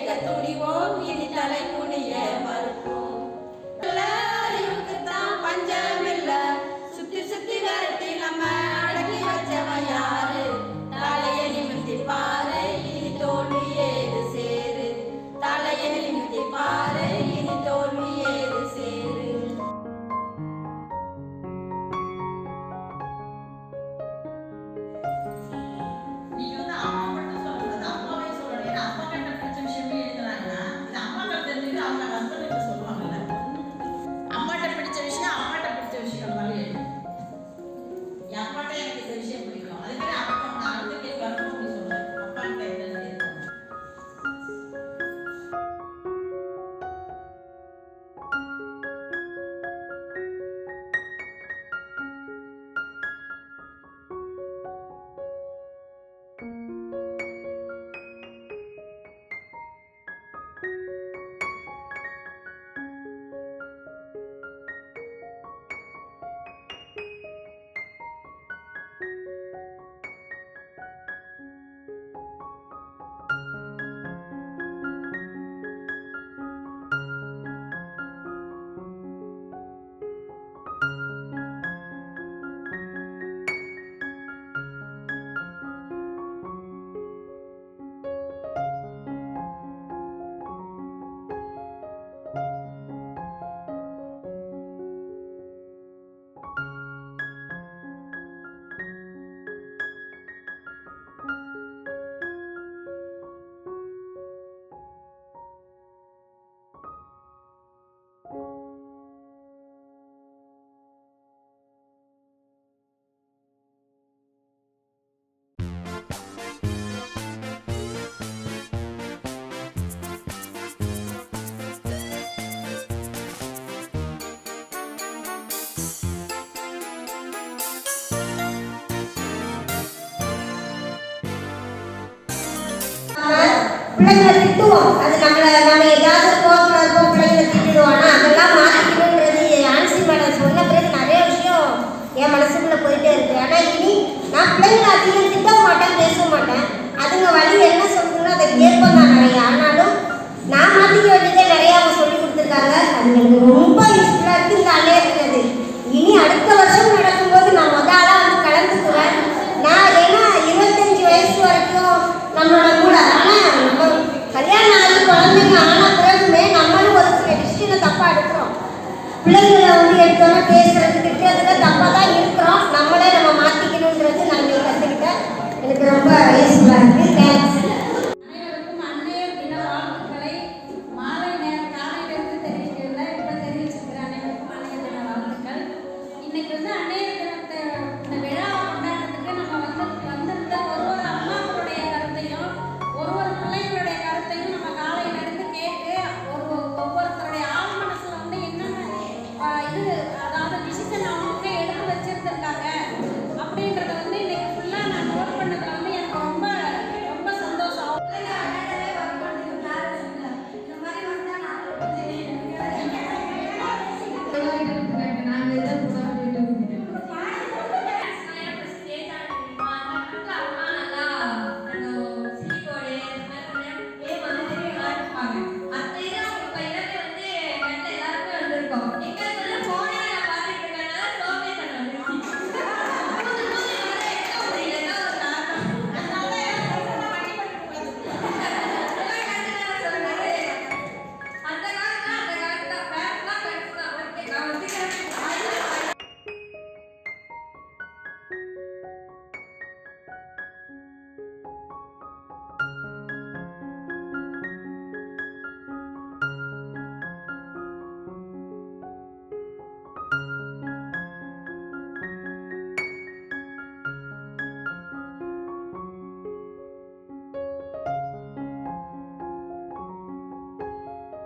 கேட்க துணிவோம், இனி தலை குனிய மறுப்போம். அறிவுக்குத்தான் பஞ்சம் இல்ல, சுத்தி சுத்தி விரட்டி நம்ம அடக்கி வச்சவன் யாரு? தலையை நிமித்தி பாரு, இனி தோல்வி ஏது சேரு. தலையை நிமித்தி பாரு, இனி தோல்வி ஏது சேரு. பிள்ளைங்களை திட்டுவோம், அது நம்ம ஏதாவது கோபத்தில் இருப்போம், பிள்ளைங்களை திட்டுவோம். ஆனால் அதெல்லாம் மாற்றிக்கணுன்றது ஆன்சி மேடம் சொன்ன பிறகு நிறைய விஷயம் என் மனசுக்குள்ளே போயிட்டே இருக்கு. ஆனால் இனி நான் பிள்ளைங்களை அதிகம் திட்ட மாட்டேன், பேச மாட்டேன். அதுங்க வழி என்ன சொல்லுங்களோ அதை கேட்போம் தான் நிறையா. ஆனாலும் நான் மாற்றிக்க வேண்டியதே நிறையா அவங்க சொல்லி கொடுத்துருக்காங்க. அது எனக்கு ரொம்ப யூஸ்ஃபுல்லாக இருக்குது. இந்த அலையே இருக்கிறது இனி அடுத்த வருஷம் நடக்கும்போது நான் முதலாக வந்து கலந்துக்குவேன். நான் ஏன்னா 25 வயசு வரைக்கும் நம்மளோட கூட, ஆனால் நம்ம கல்யாணம் ஆகி குழந்தைங்க ஆன பிறகுமே நம்மளும் ஒரு சில டிசிஷனை தப்பாக எடுக்கிறோம். பிள்ளைங்களை வந்து எடுத்தோன்னே பேசுறது திட்டுறதுல தப்பாக தான் இருக்கிறோம். நம்மளே நம்ம மாற்றிக்கணுன்றது நான் கற்றுக்கிட்டேன். எனக்கு ரொம்ப யூஸ்ஃபுல்லாக இருக்குது.